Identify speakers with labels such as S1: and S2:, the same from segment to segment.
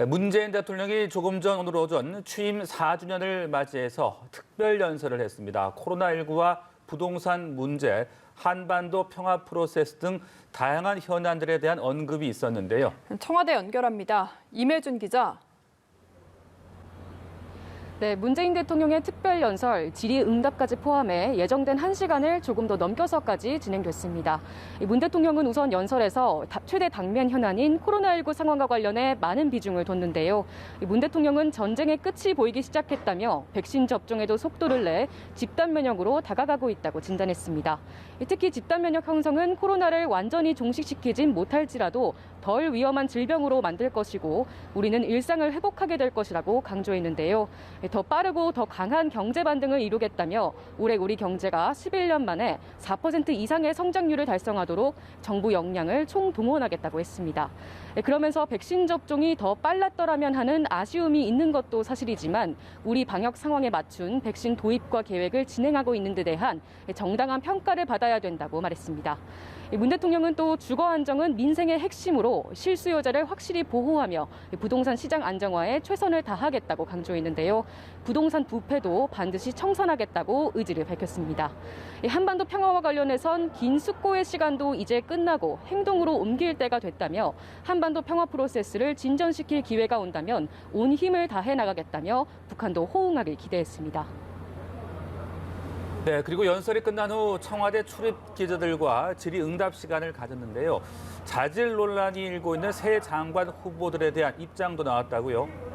S1: 문재인 대통령이 조금 전 오늘 오전 취임 4주년을 맞이해서 특별 연설을 했습니다. 코로나19와 부동산 문제, 한반도 평화 프로세스 등 다양한 현안들에 대한 언급이 있었는데요.
S2: 청와대 연결합니다. 임혜준 기자.
S3: 네, 문재인 대통령의 특별 연설, 질의응답까지 포함해 예정된 1시간을 조금 더 넘겨서까지 진행됐습니다. 문 대통령은 우선 연설에서 최대 당면 현안인 코로나19 상황과 관련해 많은 비중을 뒀는데요. 문 대통령은 전쟁의 끝이 보이기 시작했다며 백신 접종에도 속도를 내 집단 면역으로 다가가고 있다고 진단했습니다. 특히 집단 면역 형성은 코로나를 완전히 종식시키진 못할지라도 덜 위험한 질병으로 만들 것이고 우리는 일상을 회복하게 될 것이라고 강조했는데요. 더 빠르고 더 강한 경제 반등을 이루겠다며 올해 우리 경제가 11년 만에 4% 이상의 성장률을 달성하도록 정부 역량을 총동원하겠다고 했습니다. 그러면서 백신 접종이 더 빨랐더라면 하는 아쉬움이 있는 것도 사실이지만 우리 방역 상황에 맞춘 백신 도입과 계획을 진행하고 있는 데 대한 정당한 평가를 받아야 된다고 말했습니다. 문 대통령은 또 주거 안정은 민생의 핵심으로 실수요자를 확실히 보호하며 부동산 시장 안정화에 최선을 다하겠다고 강조했는데요. 부동산 부패도 반드시 청산하겠다고 의지를 밝혔습니다. 한반도 평화와 관련해선 긴 숙고의 시간도 이제 끝나고 행동으로 옮길 때가 됐다며 한반도 평화 프로세스를 진전시킬 기회가 온다면 온 힘을 다해 나가겠다며 북한도 호응하길 기대했습니다.
S1: 네, 그리고 연설이 끝난 후 청와대 출입 기자들과 질의응답 시간을 가졌는데요. 자질 논란이 일고 있는 새 장관 후보들에 대한 입장도 나왔다고요.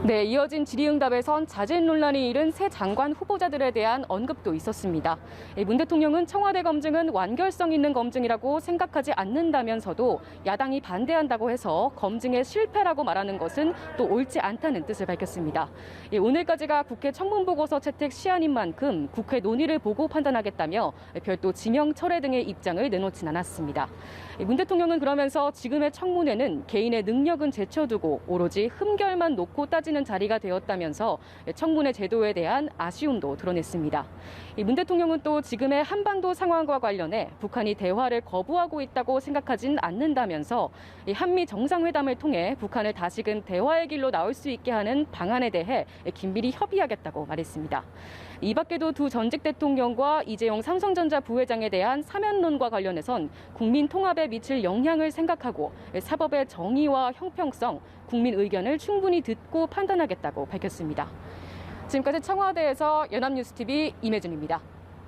S3: 네, 이어진 질의응답에선 자질 논란이 일은 새 장관 후보자들에 대한 언급도 있었습니다. 문 대통령은 청와대 검증은 완결성 있는 검증이라고 생각하지 않는다면서도 야당이 반대한다고 해서 검증의 실패라고 말하는 것은 또 옳지 않다는 뜻을 밝혔습니다. 오늘까지가 국회 청문보고서 채택 시한인 만큼 국회 논의를 보고 판단하겠다며 별도 지명 철회 등의 입장을 내놓진 않았습니다. 문 대통령은 그러면서 지금의 청문회는 개인의 능력은 제쳐두고 오로지 흠결만 놓고 따지는 자리가 되었다면서 청문회 제도에 대한 아쉬움도 드러냈습니다. 문 대통령은 또 지금의 한반도 상황과 관련해 북한이 대화를 거부하고 있다고 생각하진 않는다면서 한미 정상회담을 통해 북한을 다시금 대화의 길로 나올 수 있게 하는 방안에 대해 긴밀히 협의하겠다고 말했습니다. 이 밖에도 두 전직 대통령과 이재용 삼성전자 부회장에 대한 사면론과 관련해선 국민 통합에 미칠 영향을 생각하고 사법의 정의와 형평성, 국민 의견을 충분히 듣고 판단하겠다고 밝혔습니다. 지금까지 청와대에서 연합뉴스TV 임혜준입니다.